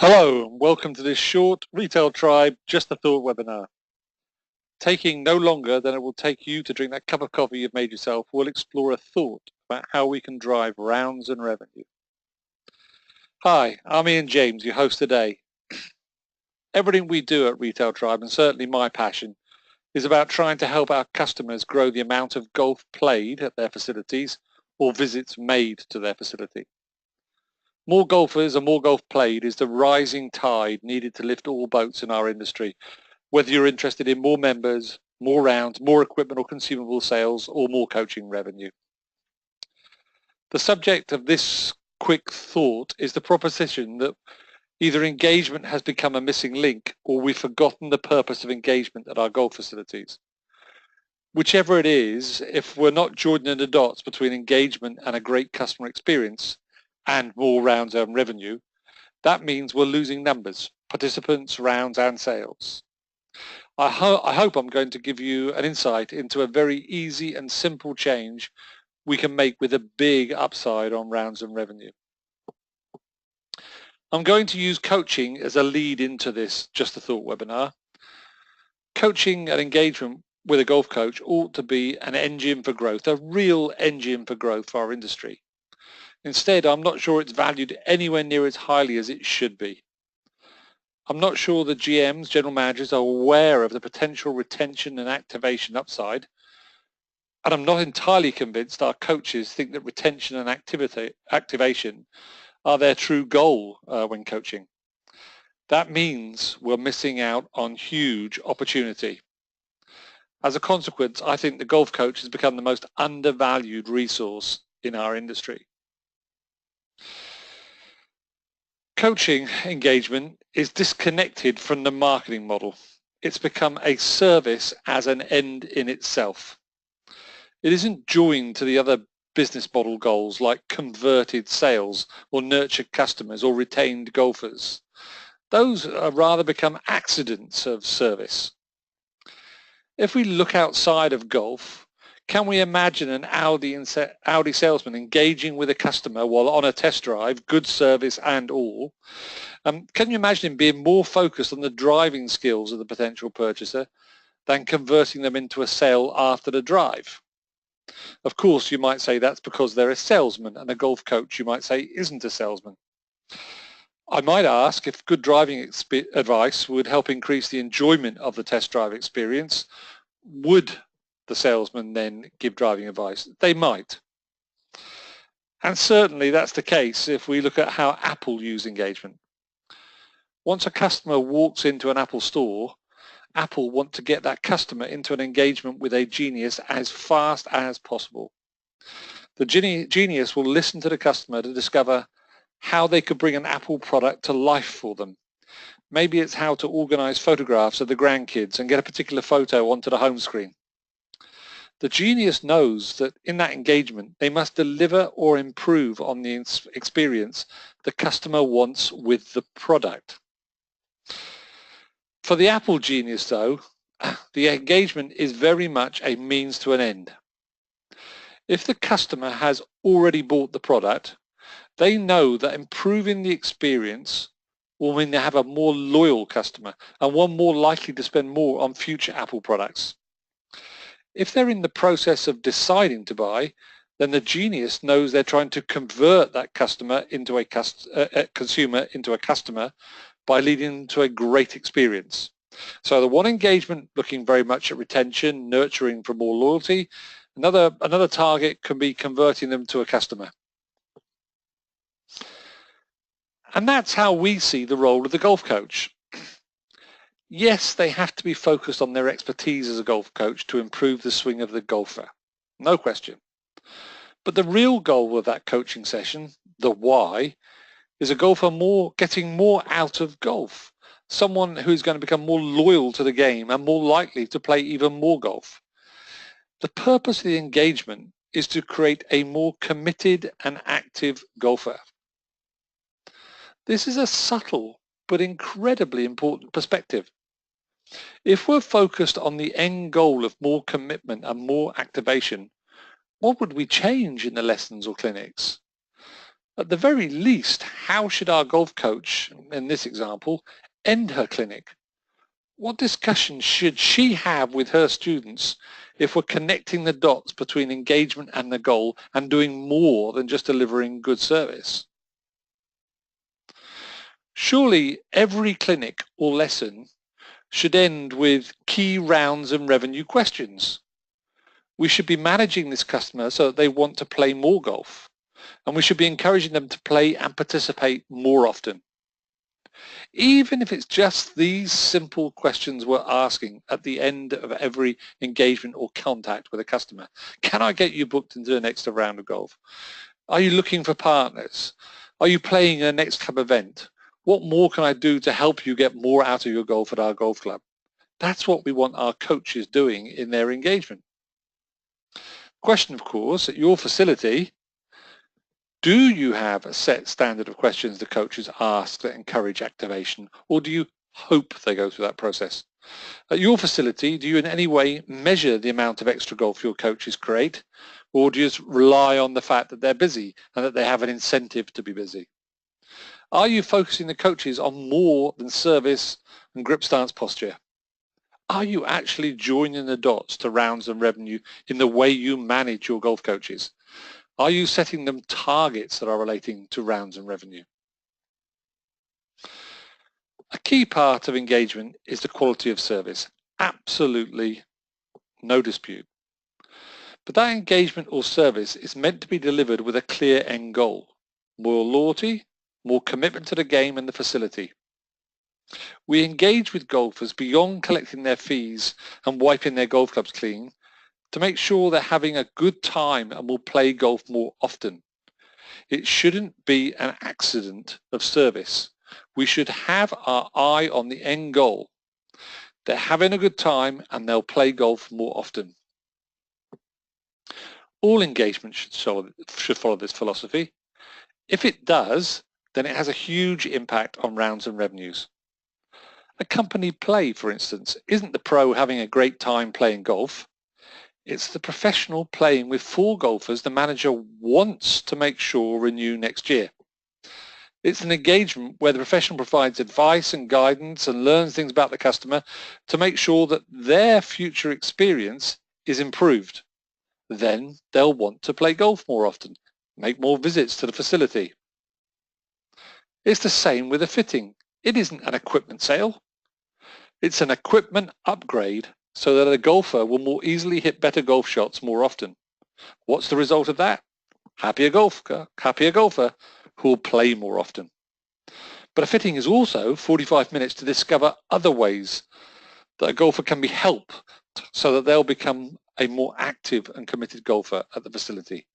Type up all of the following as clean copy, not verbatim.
Hello and welcome to this short Retail Tribe Just a Thought webinar. Taking no longer than it will take you to drink that cup of coffee you've made yourself, we'll explore a thought about how we can drive rounds and revenue. Hi, I'm Ian James, your host today. Everything we do at Retail Tribe, and certainly my passion, is about trying to help our customers grow the amount of golf played at their facilities or visits made to their facility. More golfers and more golf played is the rising tide needed to lift all boats in our industry, whether you're interested in more members, more rounds, more equipment or consumable sales, or more coaching revenue. The subject of this quick thought is the proposition that either engagement has become a missing link or we've forgotten the purpose of engagement at our golf facilities. Whichever it is, if we're not joining the dots between engagement and a great customer experience and more rounds and revenue, that means we're losing numbers, participants, rounds and sales. I hope I'm going to give you an insight into a very easy and simple change we can make with a big upside on rounds and revenue. I'm going to use coaching as a lead into this Just a Thought webinar. Coaching and engagement with a golf coach ought to be an engine for growth, a real engine for growth for our industry. Instead, I'm not sure it's valued anywhere near as highly as it should be. I'm not sure the GMs, general managers, are aware of the potential retention and activation upside. And I'm not entirely convinced our coaches think that retention and activation are their true goal when coaching. That means we're missing out on huge opportunity. As a consequence, I think the golf coach has become the most undervalued resource in our industry. Coaching engagement is disconnected from the marketing model. It's become a service as an end in itself. It isn't joined to the other business model goals like converted sales or nurtured customers or retained golfers. Those are rather become accidents of service. If we look outside of golf, can we imagine an Audi salesman engaging with a customer while on a test drive, good service and all? Can you imagine him being more focused on the driving skills of the potential purchaser than converting them into a sale after the drive? Of course, you might say that's because they're a salesman, and a golf coach, you might say, isn't a salesman. I might ask if good driving advice would help increase the enjoyment of the test drive experience. Would the salesman then give driving advice? They might. And certainly that's the case if we look at how Apple use engagement. Once a customer walks into an Apple store, Apple want to get that customer into an engagement with a genius as fast as possible. The genius will listen to the customer to discover how they could bring an Apple product to life for them. Maybe it's how to organize photographs of the grandkids and get a particular photo onto the home screen. The genius knows that in that engagement, they must deliver or improve on the experience the customer wants with the product. For the Apple genius, though, the engagement is very much a means to an end. If the customer has already bought the product, they know that improving the experience will mean they have a more loyal customer and one more likely to spend more on future Apple products. If they're in the process of deciding to buy, then the genius knows they're trying to convert that customer into a consumer into a customer by leading them to a great experience. So the one engagement looking very much at retention, nurturing for more loyalty. Another target can be converting them to a customer. And that's how we see the role of the golf coach. Yes, they have to be focused on their expertise as a golf coach to improve the swing of the golfer. No question. But the real goal of that coaching session, the why, is a golfer getting more out of golf. Someone who's going to become more loyal to the game and more likely to play even more golf. The purpose of the engagement is to create a more committed and active golfer. This is a subtle but incredibly important perspective. If we're focused on the end goal of more commitment and more activation, what would we change in the lessons or clinics? At the very least, how should our golf coach, in this example, end her clinic? What discussion should she have with her students if we're connecting the dots between engagement and the goal and doing more than just delivering good service? Surely every clinic or lesson should end with key rounds and revenue questions. We should be managing this customer so that they want to play more golf, and we should be encouraging them to play and participate more often. Even if it's just these simple questions we're asking at the end of every engagement or contact with a customer. Can I get you booked into the next round of golf? Are you looking for partners? Are you playing a next club event? What more can I do to help you get more out of your golf at our golf club? That's what we want our coaches doing in their engagement. Question, of course, at your facility, do you have a set standard of questions the coaches ask that encourage activation, or do you hope they go through that process? At your facility, do you in any way measure the amount of extra golf your coaches create, or do you just rely on the fact that they're busy and that they have an incentive to be busy? Are you focusing the coaches on more than service and grip stance posture? Are you actually joining the dots to rounds and revenue in the way you manage your golf coaches? Are you setting them targets that are relating to rounds and revenue? A key part of engagement is the quality of service. Absolutely no dispute. But that engagement or service is meant to be delivered with a clear end goal. More loyalty, more commitment to the game and the facility. We engage with golfers beyond collecting their fees and wiping their golf clubs clean to make sure they're having a good time and will play golf more often. It shouldn't be an accident of service. We should have our eye on the end goal. They're having a good time and they'll play golf more often. All engagement should follow this philosophy. If it does, then it has a huge impact on rounds and revenues. A company play, for instance, isn't the pro having a great time playing golf. It's the professional playing with 4 golfers the manager wants to make sure renew next year. It's an engagement where the professional provides advice and guidance and learns things about the customer to make sure that their future experience is improved. Then they'll want to play golf more often, make more visits to the facility. It's the same with a fitting. It isn't an equipment sale. It's an equipment upgrade so that a golfer will more easily hit better golf shots more often. What's the result of that? Happier golfer who will play more often. But a fitting is also 45 minutes to discover other ways that a golfer can be helped so that they'll become a more active and committed golfer at the facility.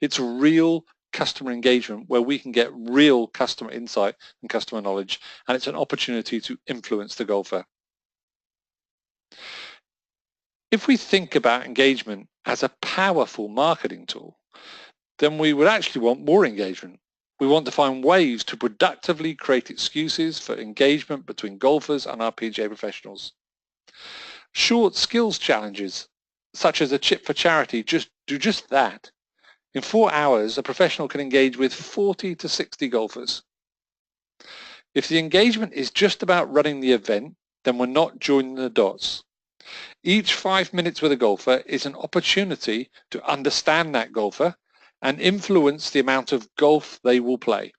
It's real customer engagement where we can get real customer insight and customer knowledge, and it's an opportunity to influence the golfer. If we think about engagement as a powerful marketing tool, then we would actually want more engagement. We want to find ways to productively create excuses for engagement between golfers and our PGA professionals. Short skills challenges, such as a chip for charity, do just that. In 4 hours, a professional can engage with 40 to 60 golfers. If the engagement is just about running the event, then we're not joining the dots. Each 5 minutes with a golfer is an opportunity to understand that golfer and influence the amount of golf they will play.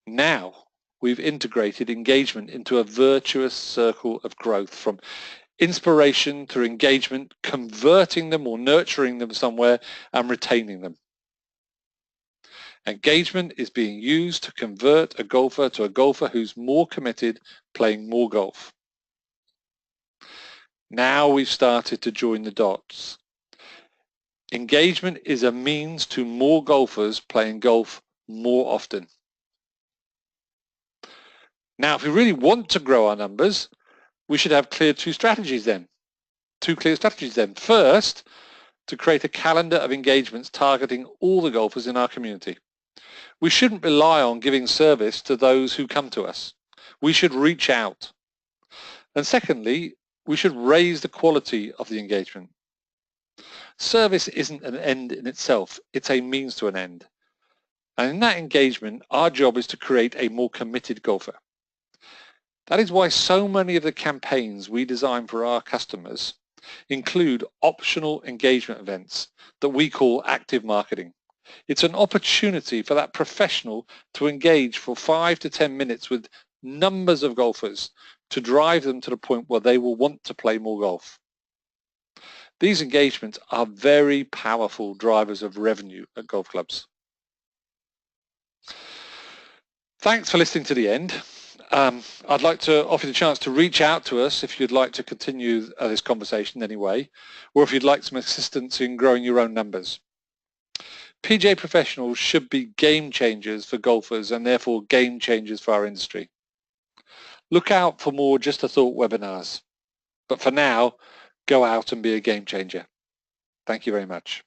Now we've integrated engagement into a virtuous circle of growth, from inspiration through engagement, converting them or nurturing them somewhere and retaining them. Engagement is being used to convert a golfer to a golfer who's more committed, playing more golf. Now we've started to join the dots. Engagement is a means to more golfers playing golf more often. Now, if we really want to grow our numbers, we should have two clear strategies then. First, to create a calendar of engagements targeting all the golfers in our community. We shouldn't rely on giving service to those who come to us. We should reach out. And secondly, we should raise the quality of the engagement. Service isn't an end in itself, it's a means to an end. And in that engagement, our job is to create a more committed golfer. That is why so many of the campaigns we design for our customers include optional engagement events that we call active marketing. It's an opportunity for that professional to engage for 5 to 10 minutes with numbers of golfers to drive them to the point where they will want to play more golf. These engagements are very powerful drivers of revenue at golf clubs. Thanks for listening to the end. I'd like to offer you the chance to reach out to us if you'd like to continue this conversation in any way, or if you'd like some assistance in growing your own numbers. PGA professionals should be game changers for golfers and therefore game changers for our industry. Look out for more Just a Thought webinars. But for now, go out and be a game changer. Thank you very much.